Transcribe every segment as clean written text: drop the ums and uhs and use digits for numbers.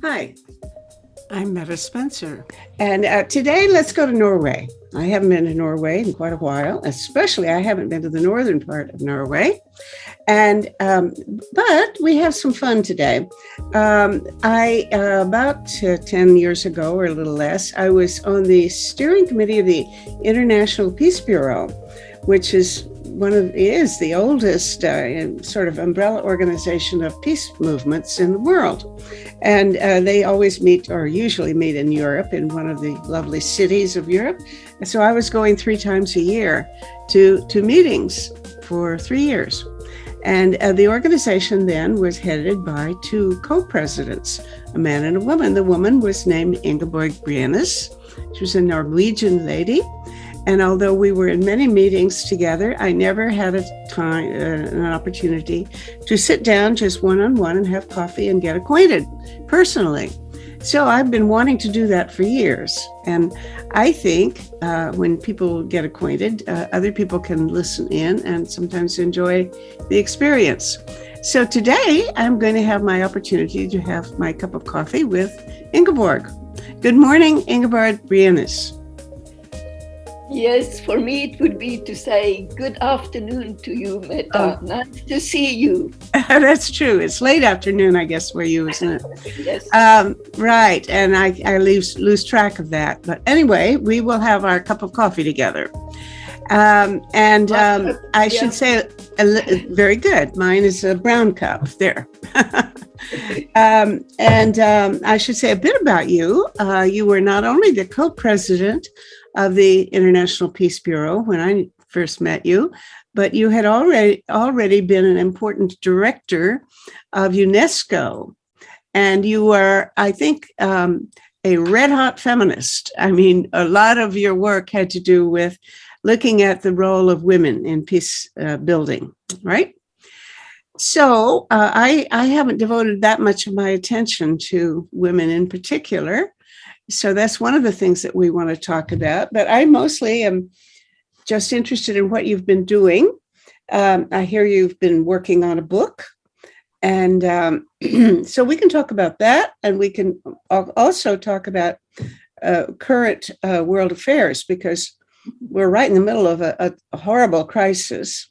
Hi, I'm Meta Spencer. and today let's go to Norway. I haven't been to Norway in quite a while, especially I haven't been to the northern part of Norway. And but we have some fun today. I About 10 years ago, or a little less, I was on the steering committee of the International Peace Bureau, which is the oldest sort of umbrella organization of peace movements in the world. And they always meet, or usually meet, in Europe, in one of the lovely cities of Europe. And so I was going 3 times a year to meetings for 3 years. And the organization then was headed by two co-presidents, a man and a woman. The woman was named Ingeborg Brienes. She was a Norwegian lady. And although we were in many meetings together, I never had an opportunity to sit down just one-on-one and have coffee and get acquainted personally. So I've been wanting to do that for years. And I think when people get acquainted, other people can listen in and sometimes enjoy the experience. So today I'm going to have my opportunity to have my cup of coffee with Ingeborg. Good morning, Ingeborg Brienes. Yes, for me it would be to say good afternoon to you, Meta. Oh, Nice to see you. that's true. It's late afternoon, I guess, where you, isn't it? Yes. Right. And I lose track of that. But anyway, we will have our cup of coffee together. I Yeah. should say, very good. Mine is a brown cup there. I should say a bit about you. You were not only the co-president of the International Peace Bureau when I first met you, but you had already been an important director of UNESCO, and you were, I think, a red hot feminist. I mean, a lot of your work had to do with looking at the role of women in peace building, right? So I haven't devoted that much of my attention to women in particular. So that's one of the things that we want to talk about. But I mostly am just interested in what you've been doing. I hear you've been working on a book. And so we can talk about that. And we can also talk about current world affairs, because we're right in the middle of a horrible crisis,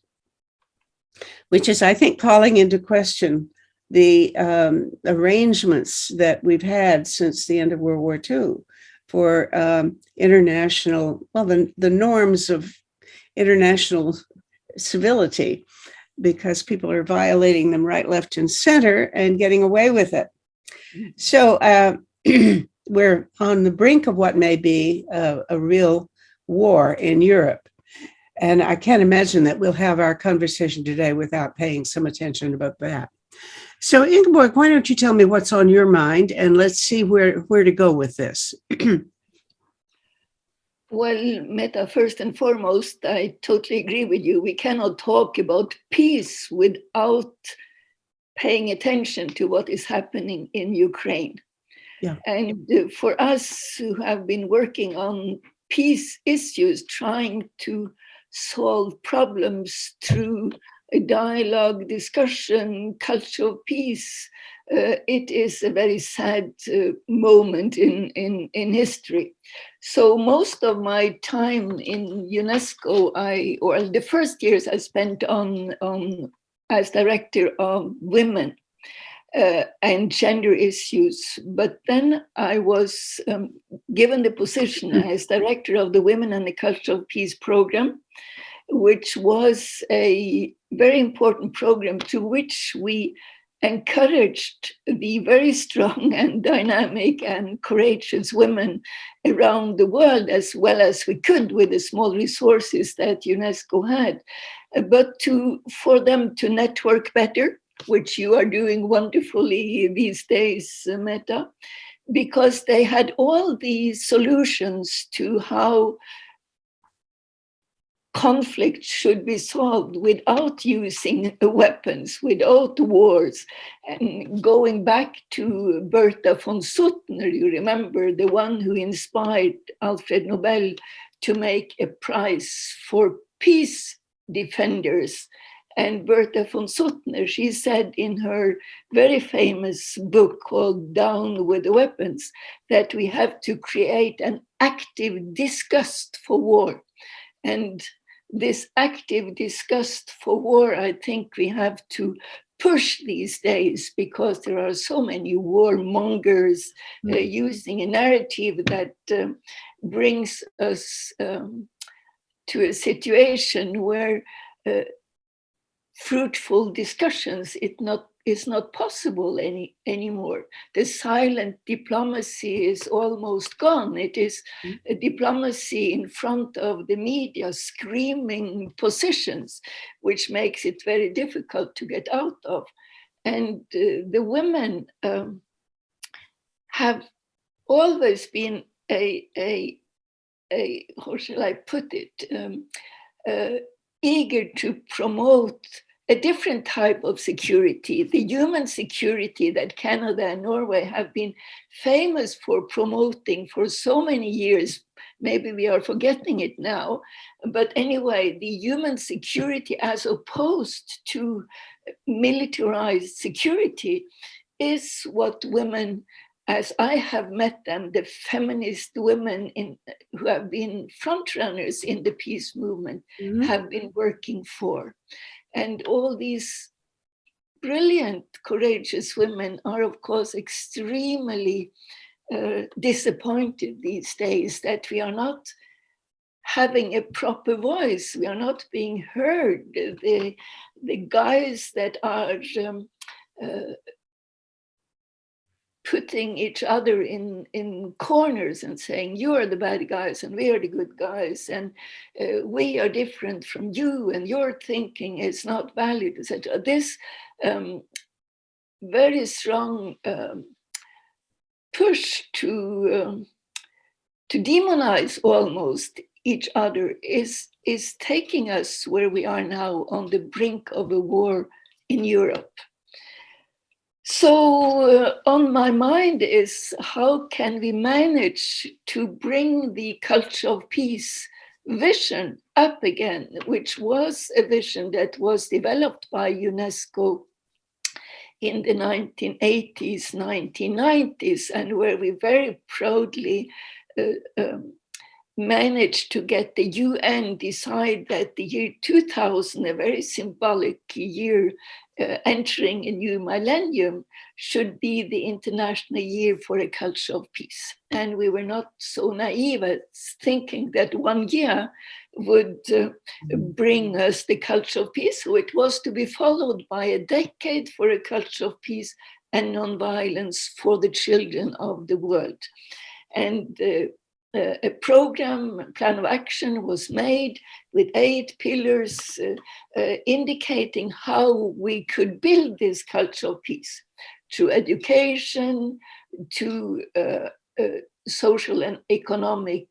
which is, I think, calling into question the arrangements that we've had since the end of World War II for the norms of international civility, because people are violating them right, left, and center and getting away with it. So we're on the brink of what may be a real war in Europe. And I can't imagine that we'll have our conversation today without paying some attention about that. So, Ingeborg, why don't you tell me what's on your mind, and let's see where to go with this. Well, Meta, first and foremost, I totally agree with you. We cannot talk about peace without paying attention to what is happening in Ukraine. Yeah. And for us who have been working on peace issues, trying to solve problems through a dialogue, discussion, culture of peace, it is a very sad moment in history. So most of my time in UNESCO, or the first years I spent on as director of women and gender issues. But then I was given the position as director of the Women and the Culture of Peace program, which was a very important program to which we encouraged the very strong and dynamic and courageous women around the world, as well as we could with the small resources that UNESCO had, but for them to network better, which you are doing wonderfully these days, Meta, because they had all the solutions to how conflict should be solved without using weapons, without wars. And going back to Bertha von Suttner, you remember, the one who inspired Alfred Nobel to make a prize for peace defenders. And Bertha von Suttner, she said in her very famous book called Down with the Weapons, that we have to create an active disgust for war. And this active disgust for war, I think we have to push these days, because there are so many warmongers using a narrative that brings us to a situation where fruitful discussions is not possible anymore. The silent diplomacy is almost gone. It is a diplomacy in front of the media, screaming positions, which makes it very difficult to get out of. And the women have always been a how shall I put it, eager to promote a different type of security, the human security that Canada and Norway have been famous for promoting for so many years. Maybe we are forgetting it now, but anyway, the human security as opposed to militarized security is what women, as I have met them, the feminist women who have been frontrunners in the peace movement, have been working for. And all these brilliant, courageous women are, of course, extremely disappointed these days that we are not having a proper voice. We are not being heard. The guys that are putting each other in corners and saying, you are the bad guys and we are the good guys, and we are different from you and your thinking is not valid, etc. This very strong push to demonize almost each other is taking us where we are now, on the brink of a war in Europe. So on my mind is, how can we manage to bring the culture of peace vision up again, which was a vision that was developed by UNESCO in the 1980s, 1990s, and where we very proudly managed to get the UN decide that the year 2000, a very symbolic year entering a new millennium, should be the International Year for a Culture of Peace. And we were not so naive as thinking that 1 year would bring us the culture of peace. So it was to be followed by a decade for a culture of peace and nonviolence for the children of the world. And a plan of action was made with 8 pillars indicating how we could build this culture of peace through education, to social and economic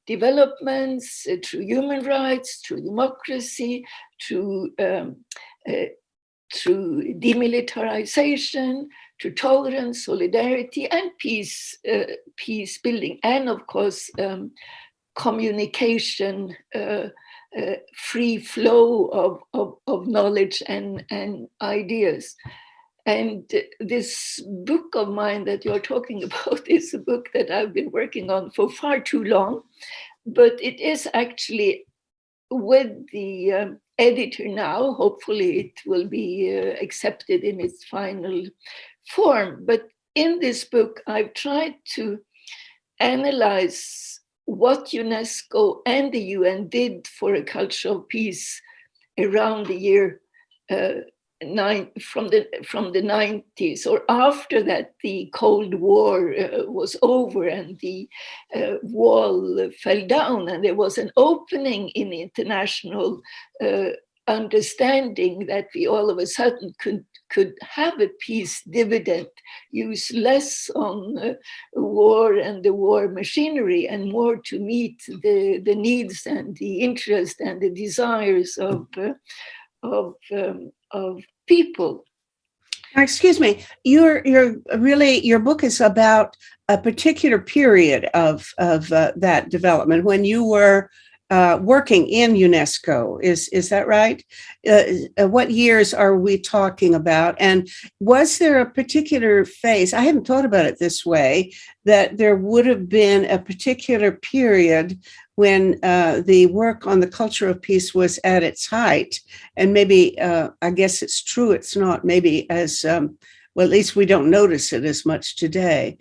developments, through human rights, through democracy, through demilitarization, to tolerance, solidarity, and peace building, and of course communication, free flow of knowledge and ideas. And this book of mine that you're talking about is a book that I've been working on for far too long, but it is actually with the editor now. Hopefully it will be accepted in its final form. But in this book, I've tried to analyze what UNESCO and the UN did for a culture of peace around the year from the 90s, or after that the Cold War was over and the wall fell down, and there was an opening in international understanding that we all of a sudden could have a peace dividend, use less on war and the war machinery and more to meet the needs and the interest and the desires of people. Excuse me, your book is about a particular period of that development when you were working in UNESCO. Is that right? What years are we talking about? And was there a particular phase? I hadn't thought about it this way, that there would have been a particular period when the work on the culture of peace was at its height. And maybe, I guess it's true, it's not maybe as, well, at least we don't notice it as much today.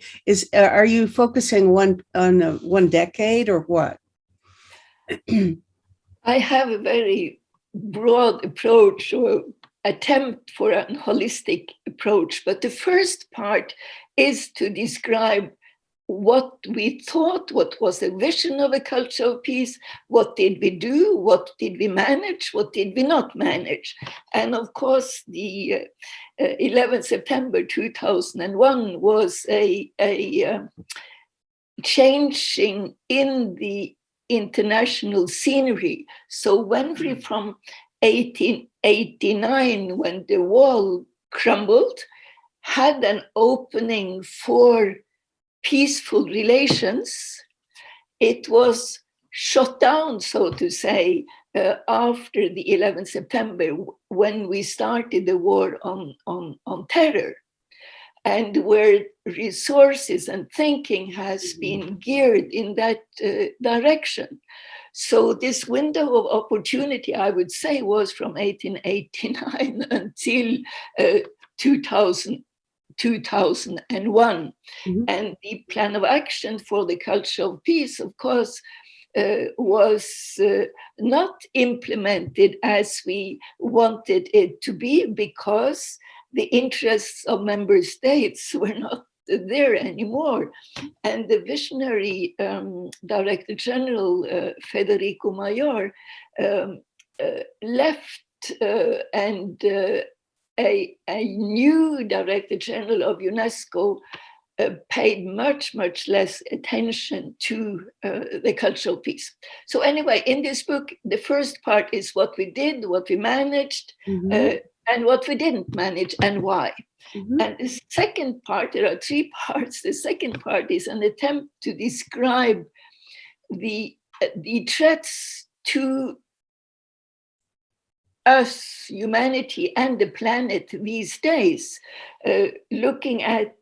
Are you focusing on one decade or what? I have a very broad approach or attempt for a holistic approach, but the first part is to describe what we thought, what was the vision of a culture of peace, what did we do, what did we manage, what did we not manage. And of course, the 11th September 2001 was a changing in the international scenery. So when we from 1889, when the wall crumbled, had an opening for peaceful relations, it was shut down, so to say, after the 11th September, when we started the war on terror, and where resources and thinking has been geared in that direction. So this window of opportunity, I would say, was from 1889 until 2001. Mm-hmm. And the plan of action for the culture of peace, of course, was not implemented as we wanted it to be, because the interests of member states were not there anymore. And the visionary Director General, Federico Mayor, left, and a new Director General of UNESCO paid much, much less attention to the cultural peace. So anyway, in this book, the first part is what we did, what we managed, mm-hmm. And what we didn't manage and why. Mm-hmm. And the second part, there are three parts. The second part is an attempt to describe the threats to us, humanity, and the planet these days, looking at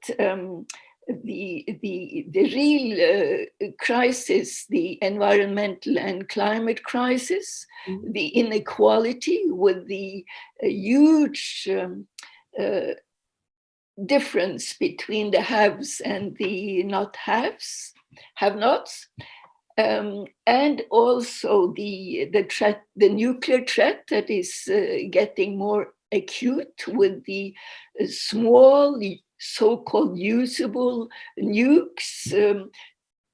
the real crisis, the environmental and climate crisis, mm-hmm. the inequality with the huge difference between the haves and the have-nots, and also the nuclear threat that is getting more acute with the small, so-called usable nukes,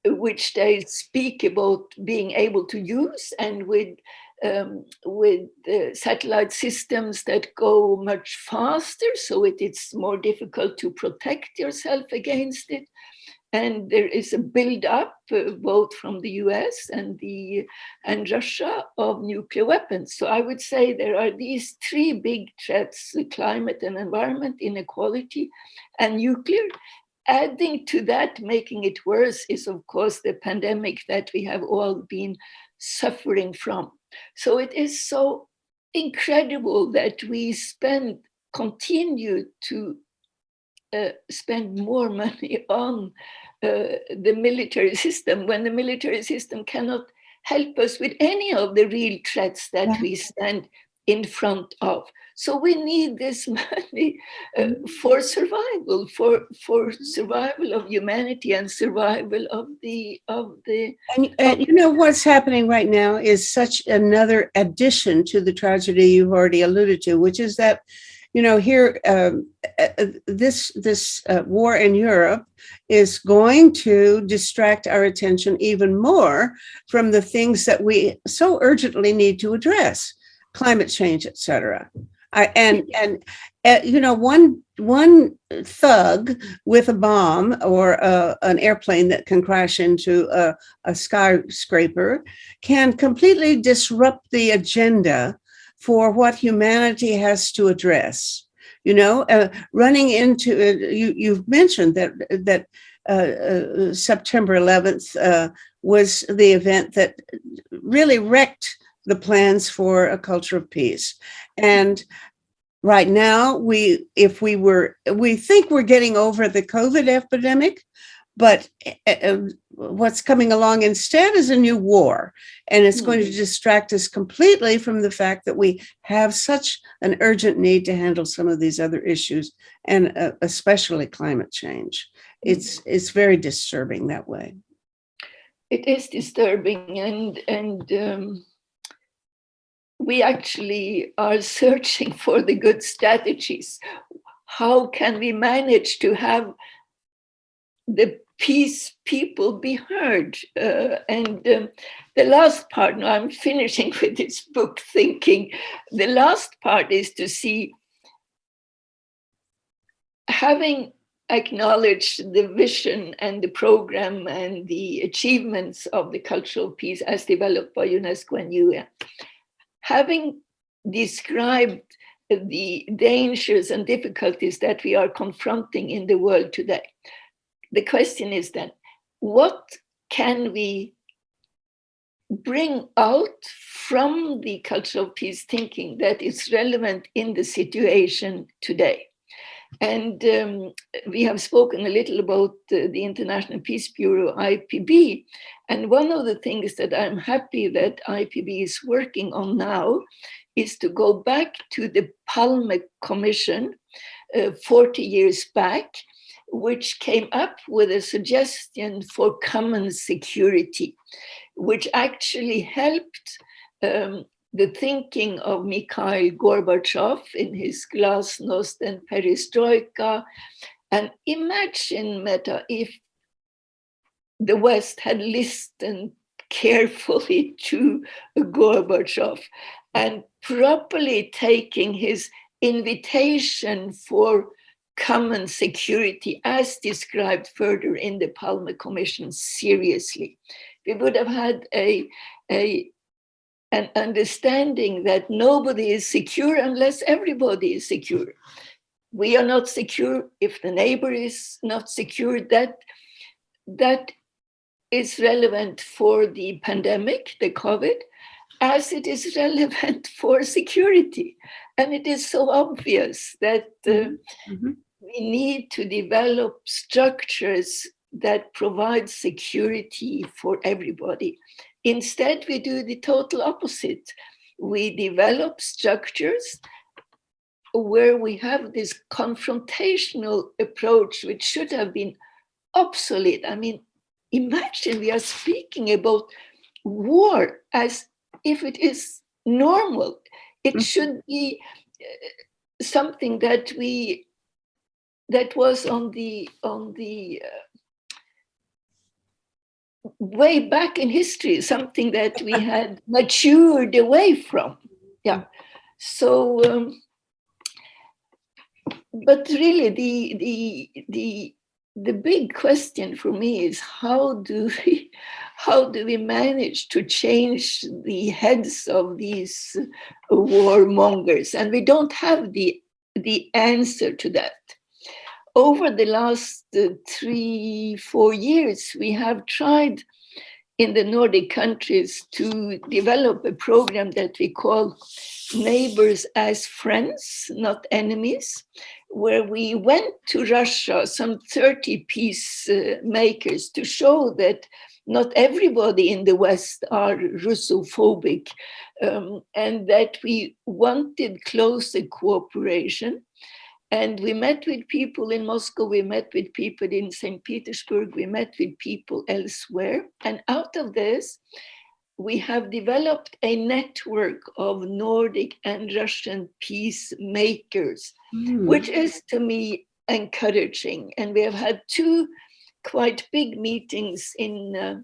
which they speak about being able to use, and with satellite systems that go much faster, so it's more difficult to protect yourself against it. And there is a build-up, both from the US and Russia, of nuclear weapons. So I would say there are these three big threats: the climate and environment, inequality, and nuclear. Adding to that, making it worse, is of course the pandemic that we have all been suffering from. So it is so incredible that we continue to spend more money on the military system, when the military system cannot help us with any of the real threats that we stand in front of. So we need this money for survival, for survival of humanity and survival of the. And you know what's happening right now is such another addition to the tragedy you've already alluded to, which is that, you know, here, this war in Europe is going to distract our attention even more from the things that we so urgently need to address: climate change, et cetera. You know, one thug with a bomb or an airplane that can crash into a skyscraper can completely disrupt the agenda for what humanity has to address. You know, running into you've mentioned that September 11th was the event that really wrecked the plans for a culture of peace. And right now, we think we're getting over the COVID epidemic, but what's coming along instead is a new war. And it's going to distract us completely from the fact that we have such an urgent need to handle some of these other issues, and especially climate change. It's very disturbing that way. It is disturbing, and we actually are searching for the good strategies. How can we manage to have the peace people be heard? The last part, now I'm finishing with this book thinking, the last part is to see, having acknowledged the vision and the program and the achievements of the cultural peace as developed by UNESCO and UN, having described the dangers and difficulties that we are confronting in the world today, the question is then, what can we bring out from the cultural peace thinking that is relevant in the situation today? And we have spoken a little about the International Peace Bureau, IPB. And one of the things that I'm happy that IPB is working on now is to go back to the Palme Commission 40 years back, which came up with a suggestion for common security, which actually helped the thinking of Mikhail Gorbachev in his Glasnost and Perestroika. And imagine, Meta, if the West had listened carefully to Gorbachev and properly taking his invitation for common security as described further in the Palme Commission seriously. We would have had an understanding that nobody is secure unless everybody is secure. We are not secure if the neighbor is not secure. That is relevant for the pandemic, the COVID, as it is relevant for security. And it is so obvious that we need to develop structures that provide security for everybody. Instead, we do the total opposite. We develop structures where we have this confrontational approach, which should have been obsolete. I mean, imagine we are speaking about war as if it is normal. It should be something that was on the way back in history, something that we had matured away from. Yeah. So, but really, the big question for me is how do we manage to change the heads of these warmongers? And we don't have the answer to that. Over the last 3-4 years, we have tried in the Nordic countries to develop a program that we call Neighbors as Friends, Not Enemies, where we went to Russia, some 30 peacemakers, to show that not everybody in the West are Russophobic, and that we wanted closer cooperation. And we met with people in Moscow, we met with people in St. Petersburg, we met with people elsewhere. And out of this, we have developed a network of Nordic and Russian peacemakers, which is to me encouraging. And we have had 2 quite big meetings in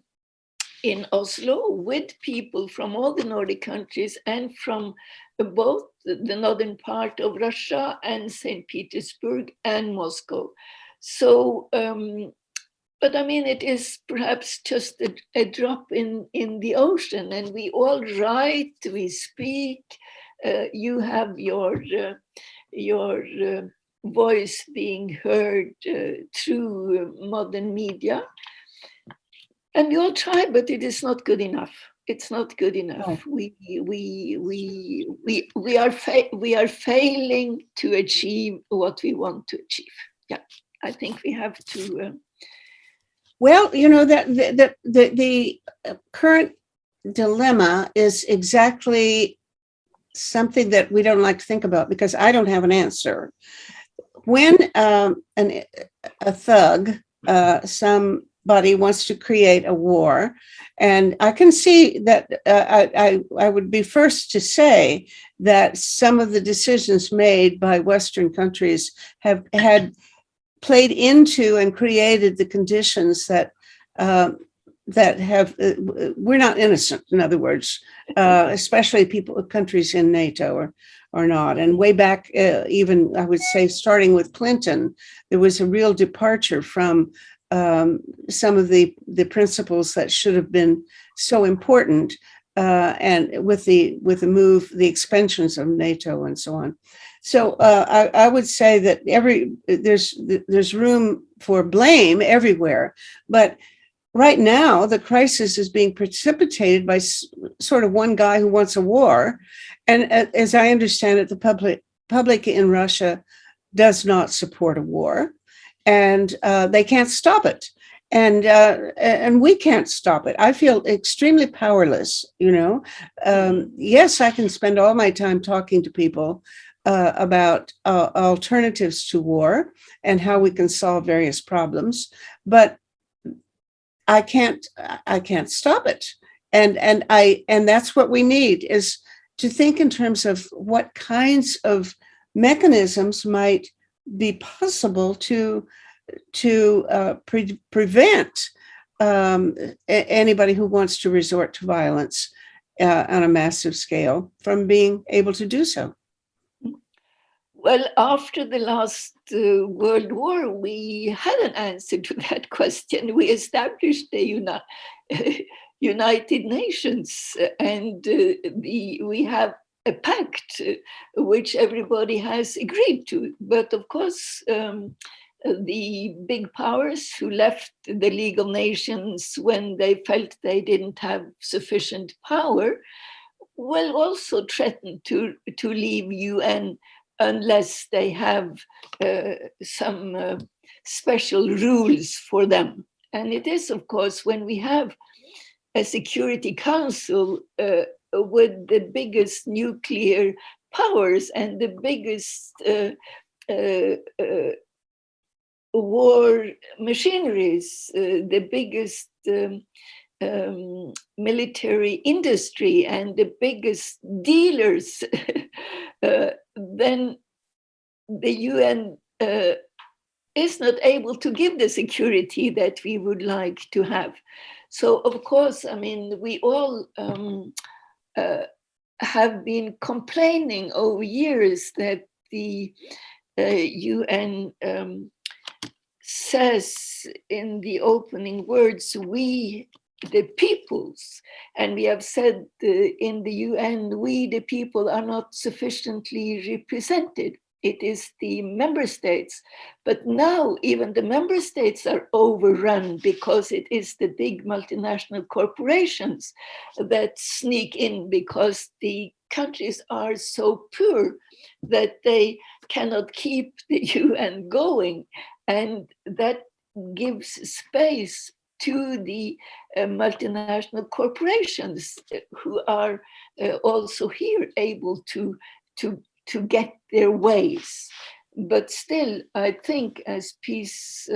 Oslo with people from all the Nordic countries and from both the northern part of Russia and St. Petersburg and Moscow. So, but I mean, it is perhaps just a drop in the ocean, and we all write, we speak, you have your voice being heard through modern media. And we all try, but it is not good enough. It's not good enough. Right. We are failing to achieve what we want to achieve. Yeah, I think we have to. Well, you know that the current dilemma is exactly something that we don't like to think about because I don't have an answer. When a thug, somebody wants to create a war, and I can see that I would be first to say that some of the decisions made by Western countries have had played into and created the conditions that that have we're not innocent. In other words, especially countries in NATO or not. And way back, even I would say, starting with Clinton, there was a real departure from some of the principles that should have been so important, and with the move, the expansions of NATO and so on. So I would say that there's room for blame everywhere, but right now the crisis is being precipitated by sort of one guy who wants a war, and as I understand it, the public in Russia does not support a war, and they can't stop it. And we can't stop it. I feel extremely powerless. Yes, I can spend all my time talking to people about alternatives to war and how we can solve various problems, but I can't stop it. And that's what we need, is to think in terms of what kinds of mechanisms might be possible to prevent anybody who wants to resort to violence on a massive scale from being able to do so. Well, after the last World War, we had an answer to that question. We established the United Nations, and we have a pact which everybody has agreed to. But of course, the big powers who left the League of Nations when they felt they didn't have sufficient power, will also threaten to leave UN unless they have some special rules for them. And it is, of course, when we have a Security Council with the biggest nuclear powers and the biggest war machineries, the biggest military industry and the biggest dealers, then the UN is not able to give the security that we would like to have. So, of course, I mean, we all have been complaining over years that the UN says in the opening words, we the peoples, and we have said in the UN, we the people are not sufficiently represented. It is the member states. But now even the member states are overrun because it is the big multinational corporations that sneak in, because the countries are so poor that they cannot keep the UN going. And that gives space to the multinational corporations who are also here able to get their ways. But still, I think as peace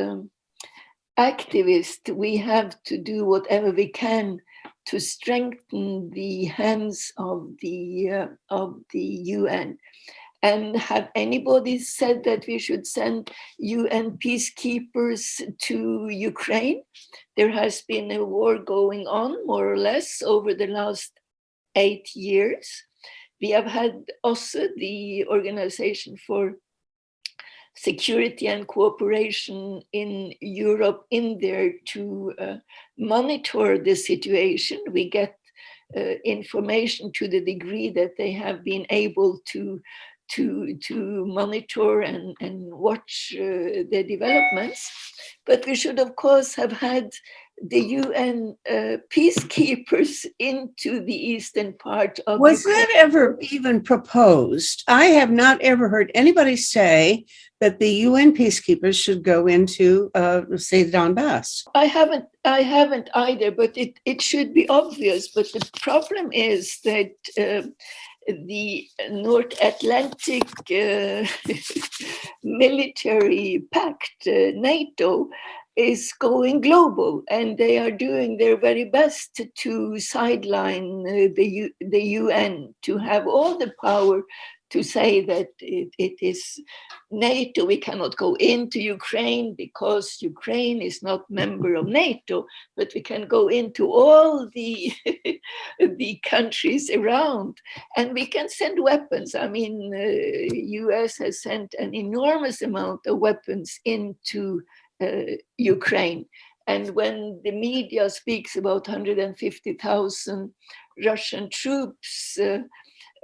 activists, we have to do whatever we can to strengthen the hands of the UN. And have anybody said that we should send UN peacekeepers to Ukraine? There has been a war going on, more or less, over the last 8 years. We have had OSCE, the Organization for Security and Cooperation in Europe, in there to monitor the situation. We get information to the degree that they have been able to to monitor and watch the developments. But we should, of course, have had the UN peacekeepers into the eastern part of Was Ukraine. that ever even proposed? I have not ever heard anybody say that the UN peacekeepers should go into, say, Donbass. I haven't either, but it should be obvious. But the problem is that the North Atlantic military pact, NATO, is going global, and they are doing their very best to sideline the UN, to have all the power to say that it is NATO. We cannot go into Ukraine because Ukraine is not member of NATO, but we can go into all the the countries around, and we can send weapons. I mean, US has sent an enormous amount of weapons into Ukraine. And when the media speaks about 150,000 Russian troops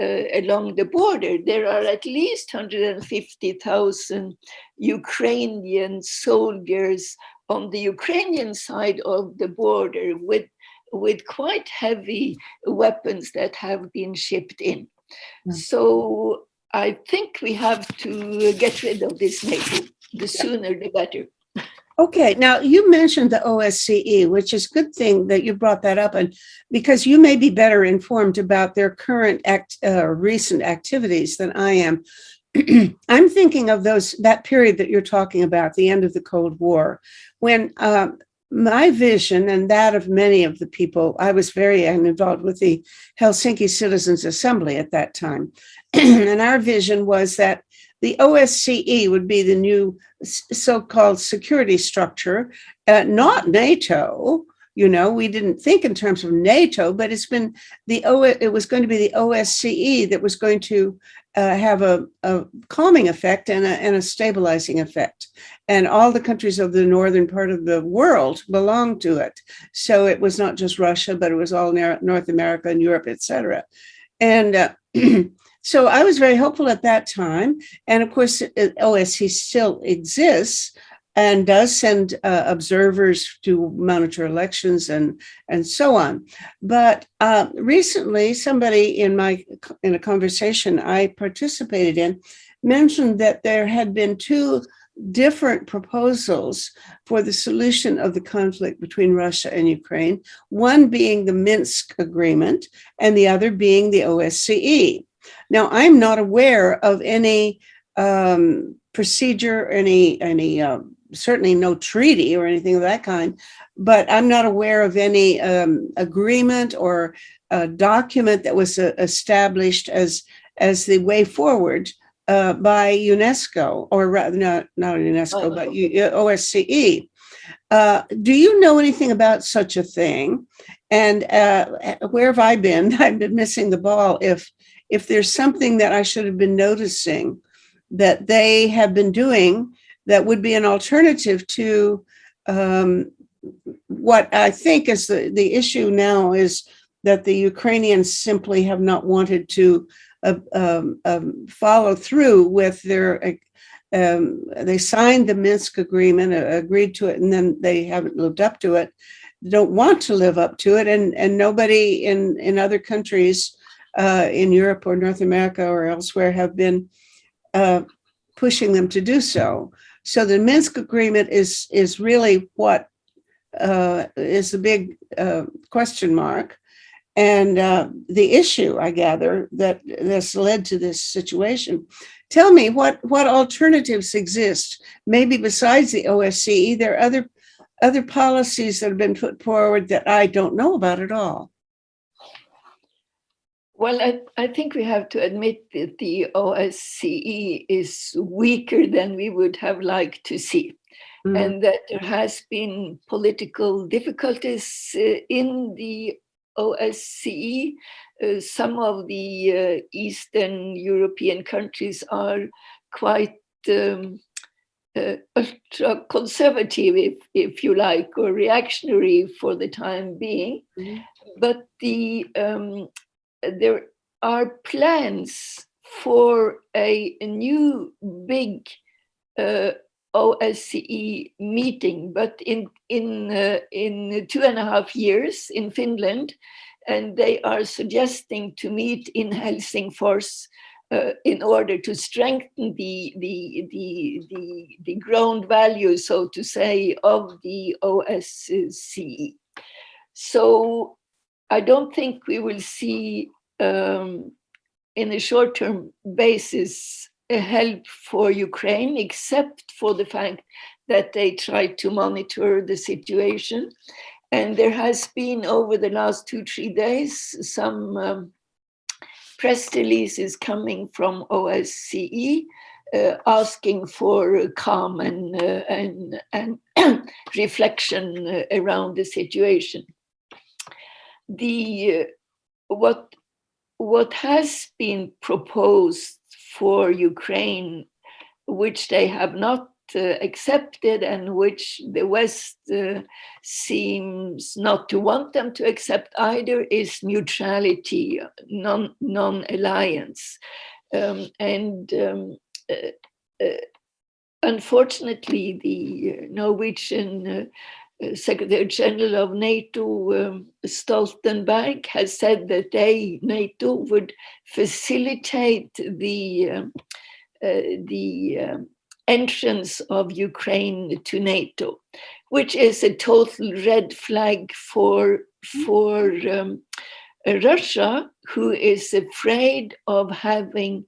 along the border, there are at least 150,000 Ukrainian soldiers on the Ukrainian side of the border with quite heavy weapons that have been shipped in. So I think we have to get rid of this NATO. The sooner the better. Okay, now you mentioned the OSCE, which is a good thing that you brought that up, and because you may be better informed about their current recent activities than I am. I'm thinking of that period that you're talking about, the end of the Cold War, when my vision and that of many of the people, I was very involved with the Helsinki Citizens Assembly at that time, and our vision was that the OSCE would be the new so-called security structure, not NATO. You know, we didn't think in terms of NATO, but it was going to be the OSCE that was going to have a calming effect and a stabilizing effect. And all the countries of the northern part of the world belonged to it. So it was not just Russia, but it was all North America and Europe, et cetera. And so I was very hopeful at that time. And of course, OSCE still exists and does send observers to monitor elections and so on. But recently, somebody in a conversation I participated in mentioned that there had been two different proposals for the solution of the conflict between Russia and Ukraine, one being the Minsk Agreement and the other being the OSCE. Now, I'm not aware of any procedure, any certainly no treaty or anything of that kind, but I'm not aware of any agreement or document that was established as the way forward by UNESCO, or rather, not UNESCO, but OSCE. Do you know anything about such a thing? And where have I been? I've been missing the ball. If there's something that I should have been noticing that they have been doing that would be an alternative to what I think is the issue now, is that the Ukrainians simply have not wanted to follow through with their, they signed the Minsk agreement, agreed to it, and then they haven't lived up to it, don't want to live up to it, and nobody in other countries in Europe or North America or elsewhere have been pushing them to do so. So the Minsk agreement is really what is the big question mark. And the issue, I gather, that's led to this situation. Tell me what alternatives exist. Maybe besides the OSCE, there are other policies that have been put forward that I don't know about at all. Well, I think we have to admit that the OSCE is weaker than we would have liked to see, and that there has been political difficulties in the OSCE. Some of the Eastern European countries are quite conservative, if you like, or reactionary for the time being. But there are plans for a new big OSCE meeting, but in 2.5 years in Finland, and they are suggesting to meet in Helsingfors in order to strengthen the ground value, so to say, of the OSCE. So I don't think we will see in a short-term basis a help for Ukraine, except for the fact that they try to monitor the situation. And there has been, over the last 2-3 days, some press releases coming from OSCE asking for calm and reflection around the situation. What has been proposed for Ukraine, which they have not accepted and which the West seems not to want them to accept either, is neutrality, non-alliance. Unfortunately, the Norwegian Secretary General of NATO, Stoltenberg, has said that NATO would facilitate the entrance of Ukraine to NATO, which is a total red flag for Russia, who is afraid of having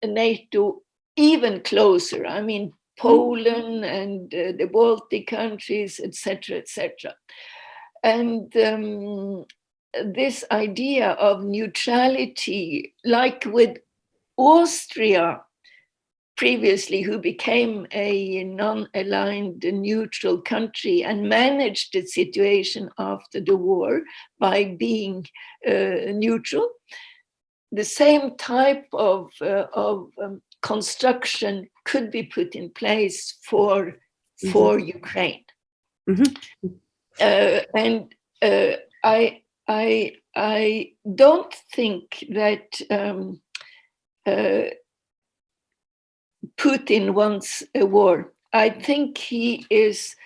NATO even closer. I mean, Poland and the Baltic countries, etc., etc. And this idea of neutrality, like with Austria previously, who became a non-aligned neutral country and managed the situation after the war by being neutral, the same type of construction could be put in place for Ukraine. And I don't think that Putin wants a war. I think he is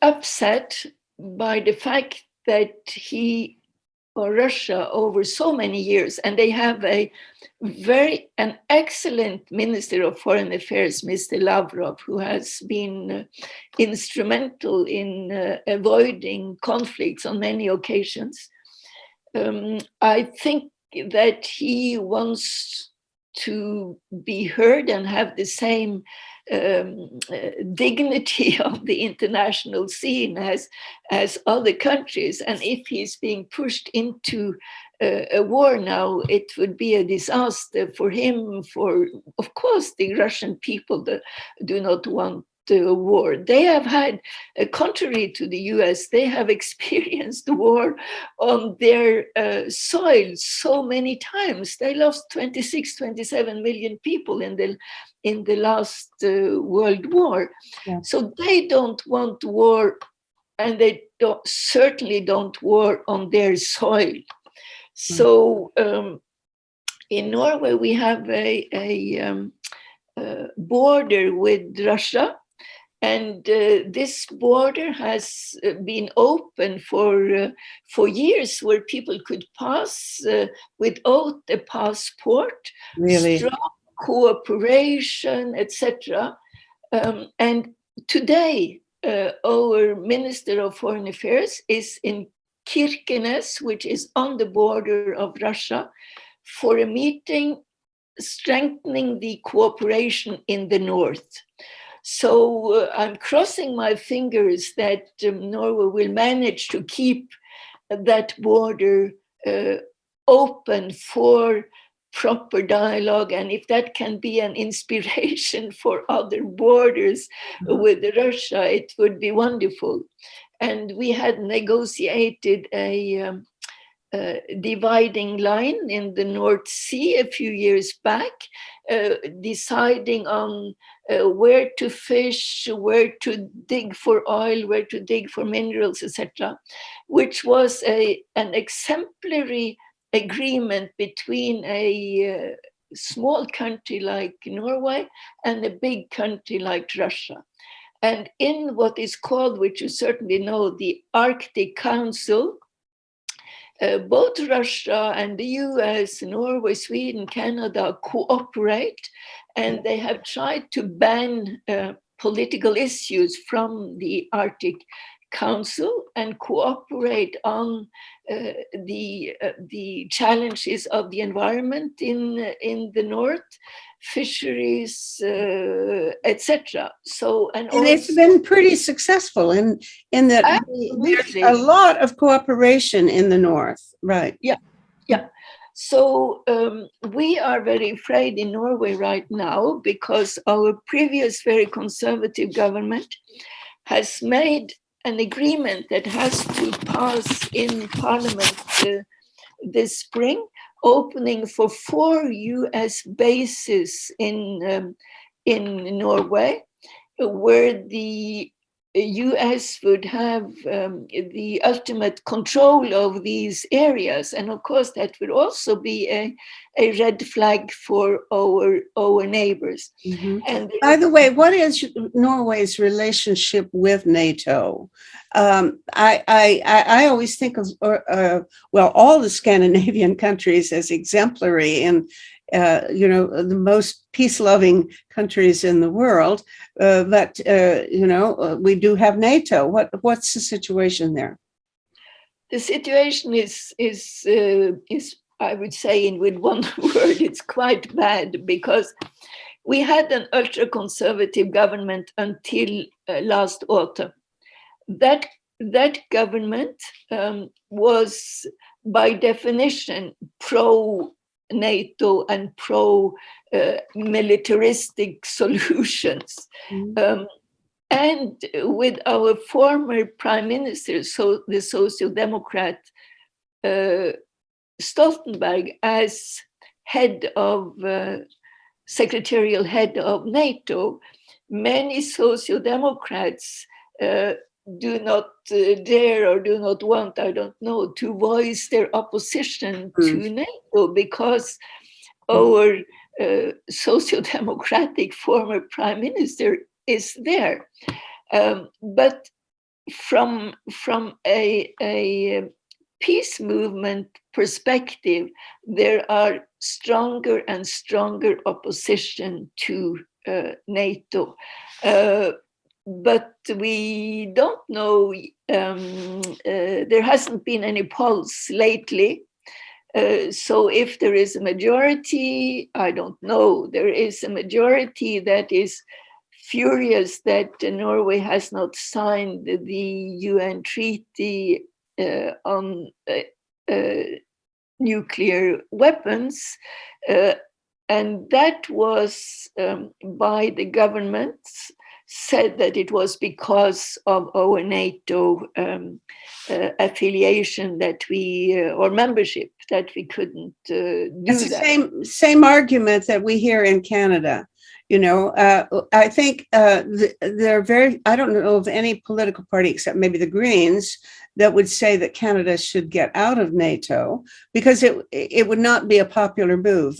upset by the fact that he or Russia over so many years, and they have an excellent Minister of Foreign Affairs, Mr. Lavrov, who has been instrumental in avoiding conflicts on many occasions. I think that he wants to be heard and have the same dignity of the international scene as other countries. And if he's being pushed into a war now, it would be a disaster for him, for, of course, the Russian people that do not want war. They have had, contrary to the US, they have experienced war on their soil so many times. They lost 27 million people in the last World War. Yeah. So they don't want war, and they certainly don't war on their soil. So in Norway, we have a border with Russia. And this border has been open for years, where people could pass without a passport, really? Strong cooperation, etc. And today, our Minister of Foreign Affairs is in Kirkenes, which is on the border of Russia, for a meeting strengthening the cooperation in the north. So I'm crossing my fingers that Norway will manage to keep that border open for proper dialogue. And if that can be an inspiration for other borders with Russia, it would be wonderful. And we had negotiated a dividing line in the North Sea a few years back, deciding on where to fish, where to dig for oil, where to dig for minerals, etc., which was an exemplary agreement between a small country like Norway and a big country like Russia. And in what is called, which you certainly know, the Arctic Council, both Russia and the US, Norway, Sweden, Canada cooperate, and they have tried to ban political issues from the Arctic Council and cooperate on the challenges of the environment in the north, fisheries, etc. So, and it's been pretty successful in that there's a lot of cooperation in the north, right? Yeah. So we are very afraid in Norway right now because our previous very conservative government has made an agreement that has to pass in Parliament this spring, opening for 4 US bases in Norway, where the US would have the ultimate control of these areas. And of course, that would also be a red flag for our neighbors. Mm-hmm. And by the way, what is Norway's relationship with NATO? I always think of, all the Scandinavian countries as exemplary and the most peace-loving countries in the world, but we do have NATO. What's the situation there? The situation is I would say, with one word, it's quite bad, because we had an ultra-conservative government until last autumn. That government was, by definition, pro-NATO and pro-militaristic solutions. Mm-hmm. And with our former prime minister, so the Social Democrat Stoltenberg, as secretarial head of NATO, many Social Democrats do not dare or do not want, I don't know, to voice their opposition to NATO, because our Social Democratic former prime minister is there. But from a peace movement perspective, there are stronger and stronger opposition to NATO. But we don't know, there hasn't been any polls lately. So if there is a majority, I don't know. There is a majority that is furious that Norway has not signed the UN treaty on nuclear weapons. And that was by the government said that it was because of our NATO affiliation that or membership, that we couldn't do it's that. The same argument that we hear in Canada. I think they're I don't know of any political party except maybe the Greens that would say that Canada should get out of NATO, because it would not be a popular move.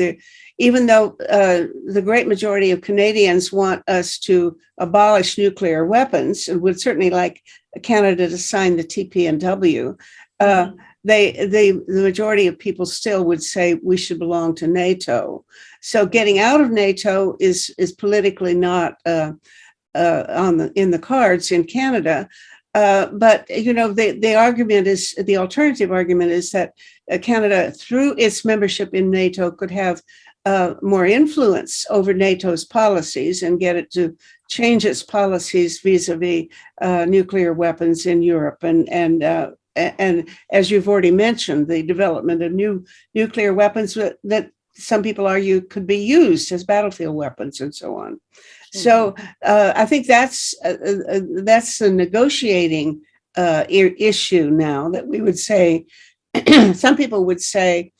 Even though the great majority of Canadians want us to abolish nuclear weapons and would certainly like Canada to sign the TPNW, the majority of people still would say we should belong to NATO. So getting out of NATO is politically not in the cards in Canada. But the alternative argument is that Canada, through its membership in NATO, could have more influence over NATO's policies and get it to change its policies vis-a-vis nuclear weapons in Europe. And as you've already mentioned, the development of new nuclear weapons that some people argue could be used as battlefield weapons and so on. Mm-hmm. So I think that's the negotiating issue now, that we would say, some people would say,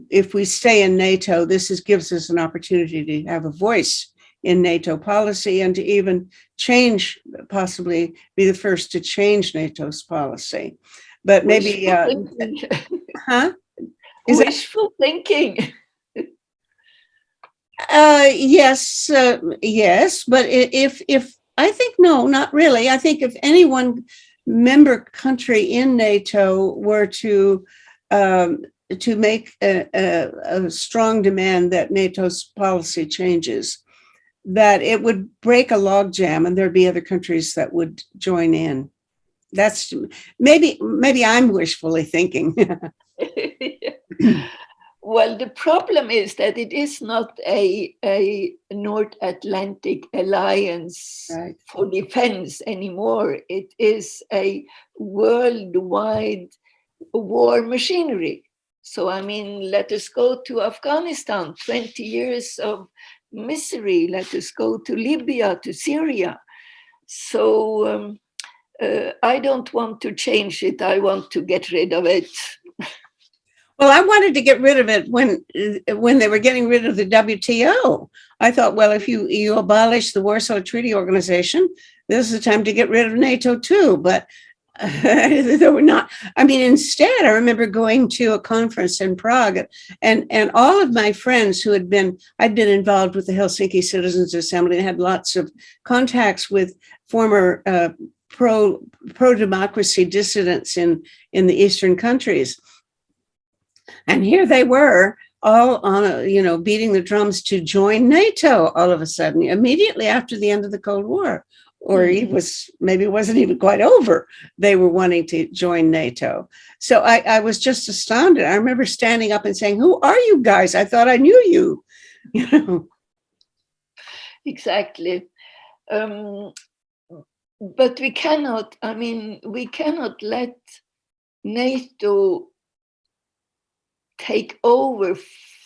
if we stay in NATO, this gives us an opportunity to have a voice in NATO policy and to even possibly be the first to change NATO's policy. But maybe, Is that, wishful thinking. yes, yes, but if I think no, not really. I think if any one member country in NATO were um, to make a strong demand that NATO's policy changes, that it would break a logjam, and there'd be other countries that would join in. That's maybe I'm wishfully thinking. Well, the problem is that it is not a North Atlantic alliance Right. for defense anymore. It is a worldwide war machinery. So, I mean, let us go to Afghanistan, 20 years of misery. Let us go to Libya, to Syria. So, I don't want to change it. I want to get rid of it. Well, I wanted to get rid of it when they were getting rid of the WTO. I thought, well, if you abolish the Warsaw Treaty Organization, this is the time to get rid of NATO too. But they were not. I mean, instead, I remember going to a conference in Prague, and all of my friends who I'd been involved with the Helsinki Citizens Assembly and had lots of contacts with former pro democracy dissidents in the Eastern countries. And here they were all on beating the drums to join NATO all of a sudden, immediately after the end of the Cold War. Or it wasn't even quite over. They were wanting to join NATO. So I was just astounded. I remember standing up and saying, "Who are you guys? I thought I knew you." Exactly. But we cannot let NATO take over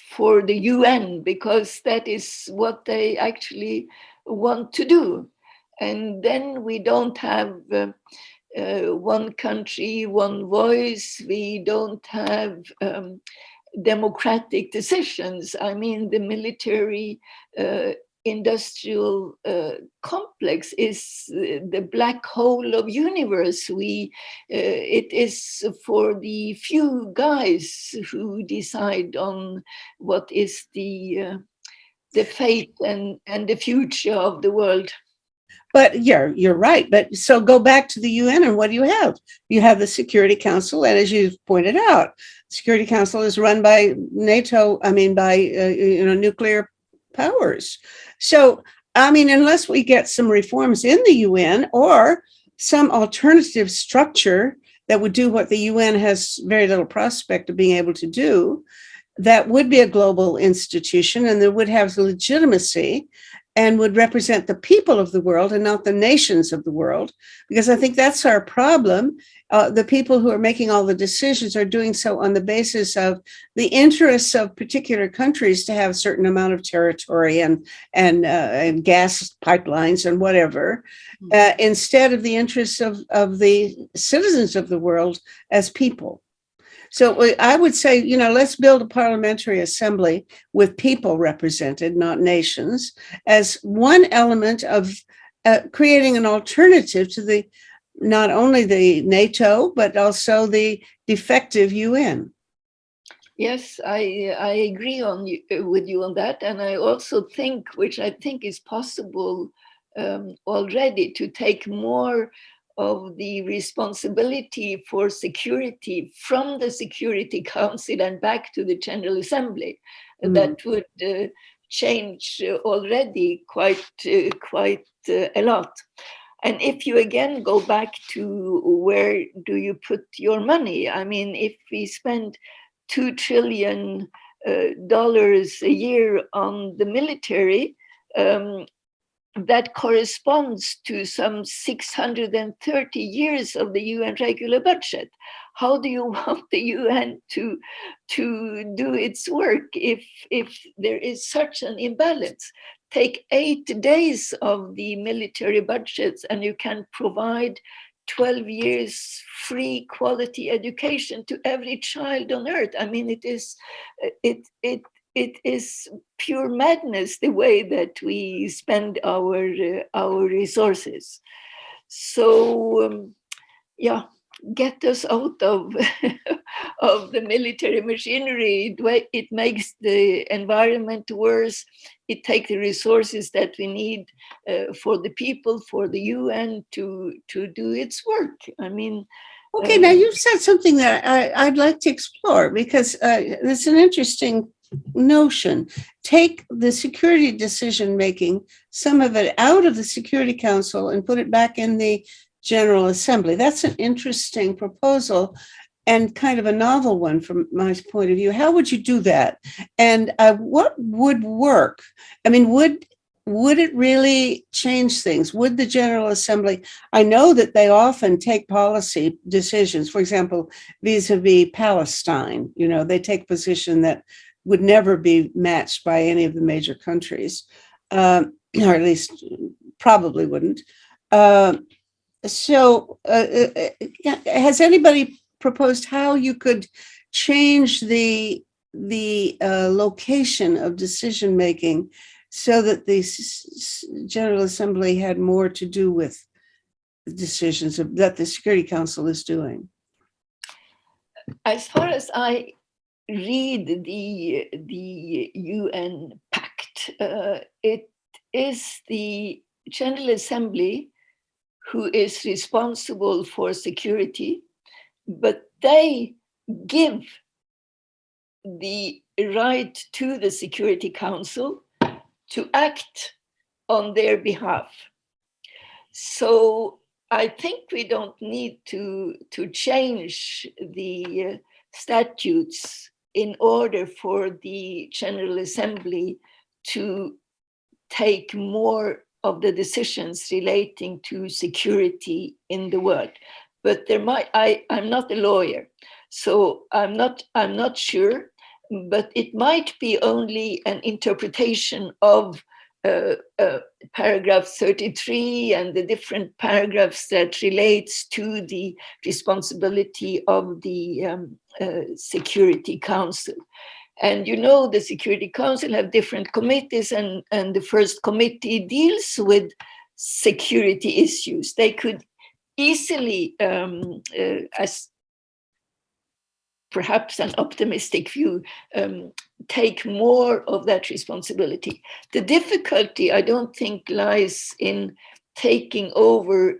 for the UN, because that is what they actually want to do. And then we don't have one country, one voice. We don't have democratic decisions. I mean, the military industrial complex is the black hole of universe. It is for the few guys who decide on what is the fate and the future of the world. But you're right. But so go back to the UN, and what do you have? You have the Security Council, and as you pointed out, the Security Council is run by NATO. I mean, by nuclear powers. So I mean, unless we get some reforms in the UN or some alternative structure that would do what the UN has very little prospect of being able to do, that would be a global institution, and that would have legitimacy and would represent the people of the world and not the nations of the world. Because I think that's our problem. The people who are making all the decisions are doing so on the basis of the interests of particular countries to have a certain amount of territory and gas pipelines and whatever, instead of the interests of the citizens of the world as people. So I would say, let's build a parliamentary assembly with people represented, not nations, as one element of creating an alternative to not only the NATO, but also the defective UN. Yes, I agree with you on that. And I also think, which I think is possible already, to take more of the responsibility for security from the Security Council and back to the General Assembly. That would change already quite a lot. And if you again go back to where do you put your money? I mean, if we spend $2 trillion a year on the military, that corresponds to some 630 years of the UN regular budget. How do you want the UN to do its work if there is such an imbalance? Take 8 days of the military budgets and you can provide 12 years free quality education to every child on earth. I mean, it is pure madness the way that we spend our resources. So get us out of of the military machinery. It makes the environment worse. It takes the resources that we need for the people, for the UN to do its work. I mean, okay, now you've said something that I'd like to explore, because it's an interesting notion. Take the security decision making, some of it out of the Security Council and put it back in the General Assembly. That's an interesting proposal and kind of a novel one from my point of view. How would you do that? And what would work? I mean, would it really change things? Would the General Assembly, I know that they often take policy decisions, for example, vis-a-vis Palestine, they take a position that would never be matched by any of the major countries, or at least probably wouldn't. So has anybody proposed how you could change the location of decision making so that the General Assembly had more to do with the decisions that the Security Council is doing? As far as I read the UN Pact, it is the General Assembly who is responsible for security, but they give the right to the Security Council to act on their behalf. So I think we don't need to change the statutes in order for the General Assembly to take more of the decisions relating to security in the world. But there might, I'm not a lawyer, so I'm not sure, but it might be only an interpretation of paragraph 33 and the different paragraphs that relates to the responsibility of the Security Council. And the Security Council have different committees, and the first committee deals with security issues. They could easily, as perhaps an optimistic view, take more of that responsibility. The difficulty, I don't think, lies in taking over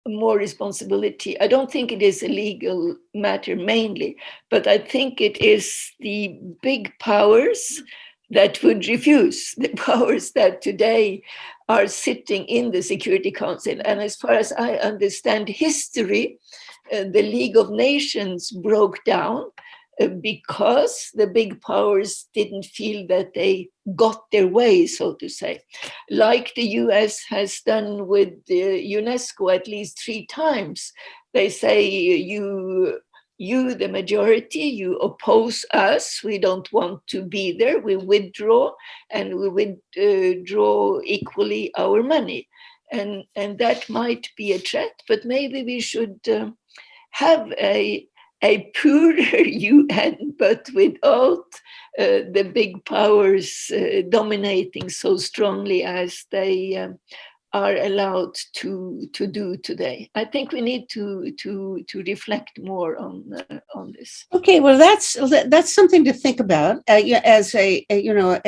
more responsibility. I don't think it is a legal matter mainly, but I think it is the big powers that would refuse, the powers that today are sitting in the Security Council. And as far as I understand history, the League of Nations broke down because the big powers didn't feel that they got their way, so to say, like the US has done with the UNESCO at least 3 times. They say, you, the majority, you oppose us, we don't want to be there, we withdraw, and we withdraw equally our money. And that might be a threat, but maybe we should have a poorer UN, but without the big powers dominating so strongly as they are allowed to do today. I think we need to reflect more on this. Okay, well, that's something to think about as a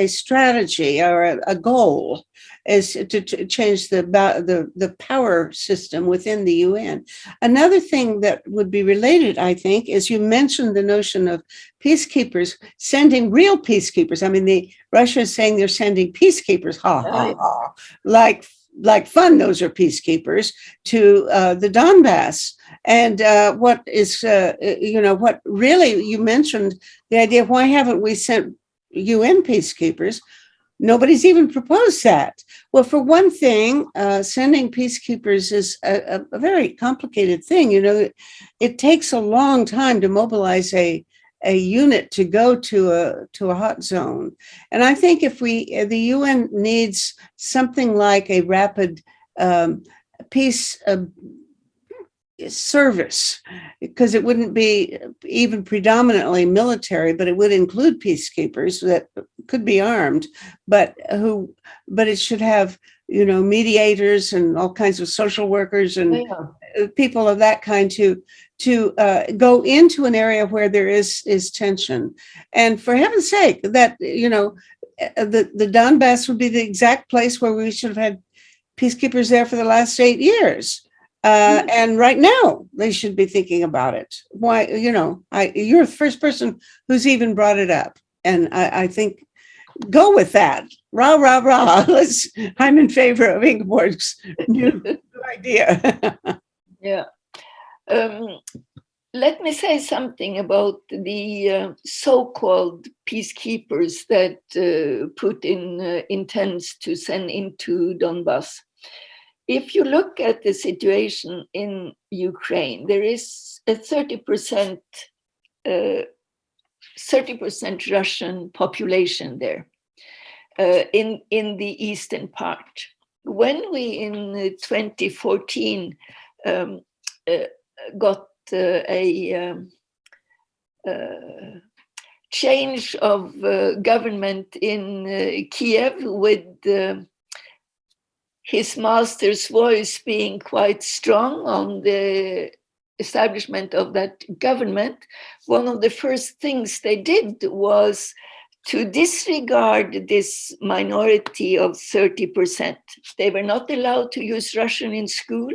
strategy or a goal, is to change the power system within the UN. Another thing that would be related, I think, is you mentioned the notion of peacekeepers, sending real peacekeepers. I mean, Russia is saying they're sending peacekeepers, like fun, those are peacekeepers, to the Donbass. And what really, you mentioned the idea of why haven't we sent UN peacekeepers? Nobody's even proposed that. Well, for one thing, sending peacekeepers is a very complicated thing. It takes a long time to mobilize a unit to go to a hot zone. And I think if the UN needs something like a rapid peace service, because it wouldn't be even predominantly military, but it would include peacekeepers that could be armed, but it should have mediators and all kinds of social workers and people of that kind to go into an area where there is tension. And for heaven's sake, that, the Donbass would be the exact place where we should have had peacekeepers there for the last 8 years. And right now they should be thinking about it. Why, you're the first person who's even brought it up. And I think go with that. Rah, rah, rah. I'm in favor of Ingeborg's new idea. Yeah. Let me say something about the so-called peacekeepers that Putin intends to send into Donbass. If you look at the situation in Ukraine, there is a 30% Russian population there in the eastern part. When we in 2014 got a change of government in Kiev, with his master's voice being quite strong on the establishment of that government, one of the first things they did was to disregard this minority of 30%. They were not allowed to use Russian in school.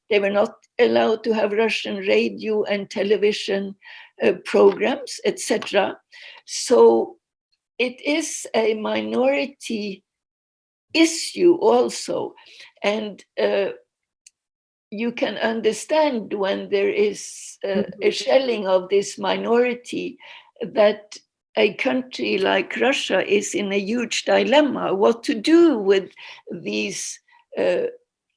They were not allowed to have Russian radio and television programs, etc. So it is a minority issue also. And you can understand when there is a shelling of this minority that a country like Russia is in a huge dilemma, what to do with these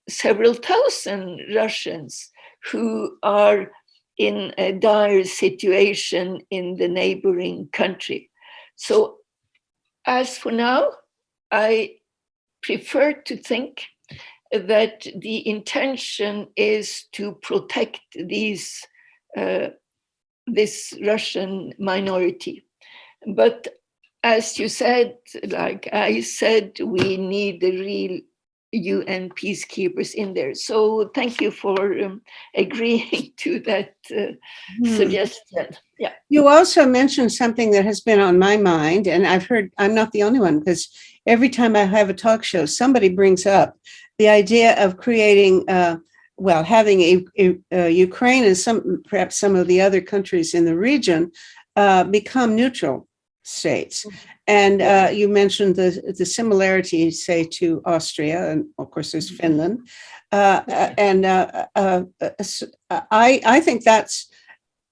several thousand Russians who are in a dire situation in the neighboring country. So as for now, I prefer to think that the intention is to protect this Russian minority. But as you said, like I said, we need the real UN peacekeepers in there. So thank you for agreeing to that suggestion. Yeah. You also mentioned something that has been on my mind, and I've heard, I'm not the only one, because every time I have a talk show, somebody brings up the idea of creating, having a Ukraine and perhaps some of the other countries in the region become neutral states. And you mentioned the similarities, say, to Austria, and of course there's Finland. I think that's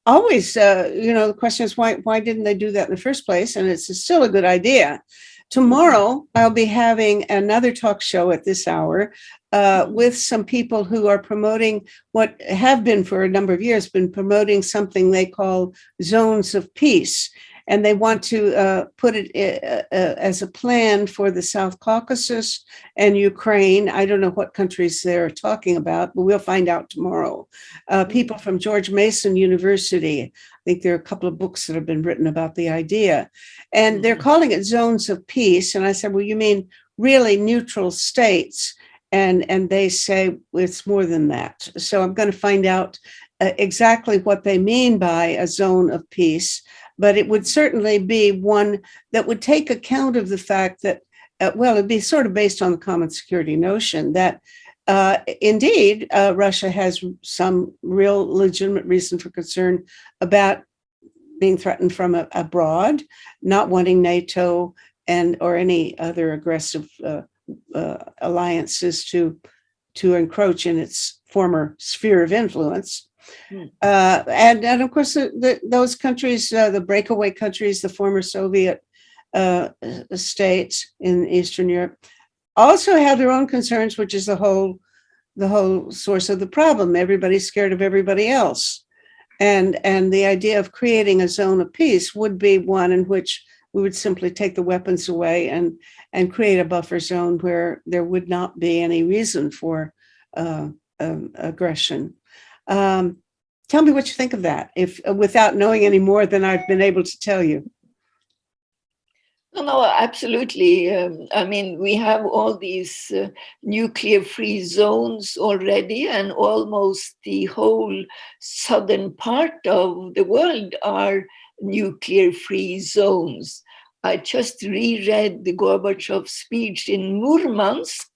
always, the question is why didn't they do that in the first place? And it's still a good idea. Tomorrow, I'll be having another talk show at this hour with some people who are promoting what have been for a number of years, been promoting something they call zones of peace. And they want to put it as a plan for the South Caucasus and Ukraine. I don't know what countries they're talking about, but we'll find out tomorrow. People from George Mason University, I think there are a couple of books that have been written about the idea. And they're calling it zones of peace. And I said, well, you mean really neutral states? And they say it's more than that. So I'm going to find out exactly what they mean by a zone of peace. But it would certainly be one that would take account of the fact that, it'd be sort of based on the common security notion that indeed Russia has some real legitimate reason for concern about being threatened from abroad, not wanting NATO or any other aggressive alliances to encroach in its former sphere of influence. And of course, those countries, the breakaway countries, the former Soviet states in Eastern Europe, also have their own concerns, which is the whole source of the problem. Everybody's scared of everybody else, and the idea of creating a zone of peace would be one in which we would simply take the weapons away and create a buffer zone where there would not be any reason for aggression. Tell me what you think of that, if without knowing any more than I've been able to tell you. No, no, absolutely. I mean, we have all these nuclear-free zones already, and almost the whole southern part of the world are nuclear-free zones. I just reread the Gorbachev speech in Murmansk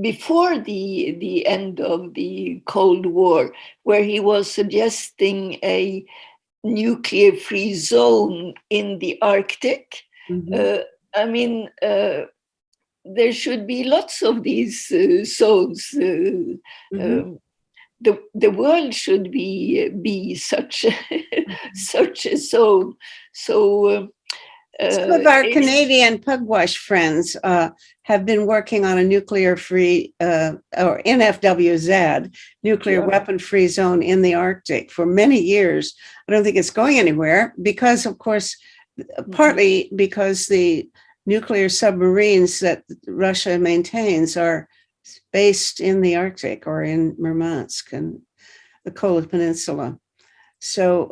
before the end of the Cold War, where he was suggesting a nuclear-free zone in the Arctic. Mhm. I mean, there should be lots of these zones. Mhm. Um, the world should be such such a zone. So Some of our it's Canadian pugwash friends have been working on a nuclear-free or NFWZ, nuclear yeah. weapon-free zone in the Arctic for many years. I don't think it's going anywhere because, of course, partly because the nuclear submarines that Russia maintains are based in the Arctic or in Murmansk and the Kola Peninsula. So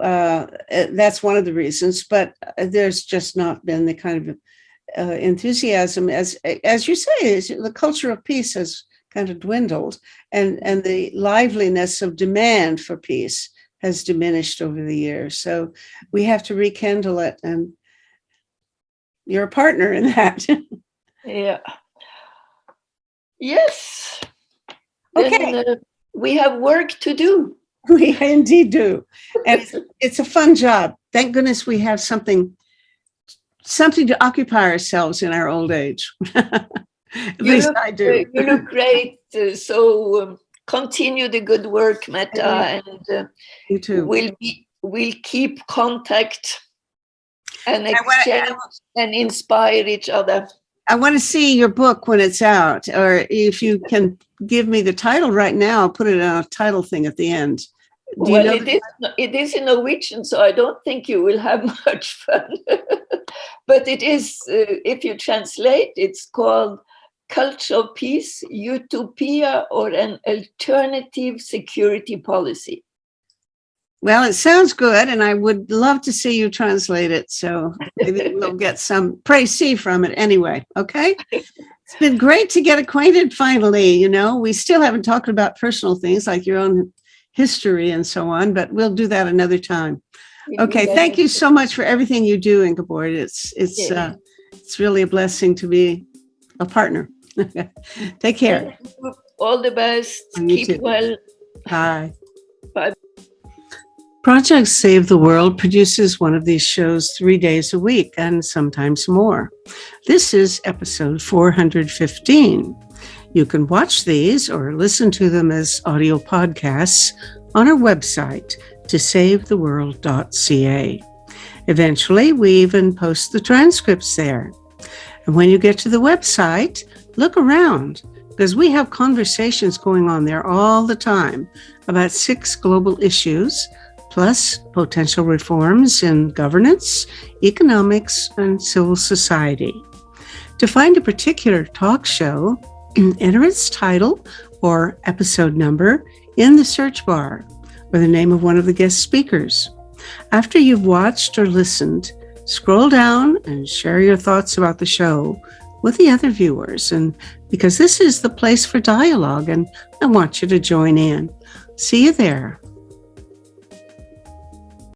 that's one of the reasons, but there's just not been the kind of enthusiasm as you say, the culture of peace has kind of dwindled, and the liveliness of demand for peace has diminished over the years. So we have to rekindle it, and you're a partner in that. Yeah. Yes. Then Okay, we have work to do. we indeed do, and it's a fun job. Thank goodness we have something to occupy ourselves in our old age. At least I do. You look great. So continue the good work, Meta, and You too. we'll keep contact and I want to. exchange and inspire each other. I want to see your book when it's out, or if you can give me the title right now, I'll put it on a title thing at the end. Do you Well, know? it is in Norwegian, so I don't think you will have much fun. But it is, if you translate, it's called Culture of Peace, Utopia, or an Alternative Security Policy. Well, it sounds good, and I would love to see you translate it. So maybe we'll get some précis from it anyway. Okay. It's been great to get acquainted finally. You know, we still haven't talked about personal things like your own history and so on, but we'll do that another time. Okay. Thank you so much for everything you do, Ingeborg. It's really a blessing to be a partner. Take care. All the best. Keep well. Bye. Bye. Project Save the World produces one of these shows 3 days a week and sometimes more. This is episode 415. You can watch these or listen to them as audio podcasts on our website, tosavetheworld.ca. Eventually, we even post the transcripts there. And when you get to the website, look around, because we have conversations going on there all the time about 6 global issues, plus potential reforms in governance, economics, and civil society. To find a particular talk show, enter its title or episode number in the search bar, or the name of one of the guest speakers. After you've watched or listened, scroll down and share your thoughts about the show with the other viewers, and because this is the place for dialogue, and I want you to join in. See you there.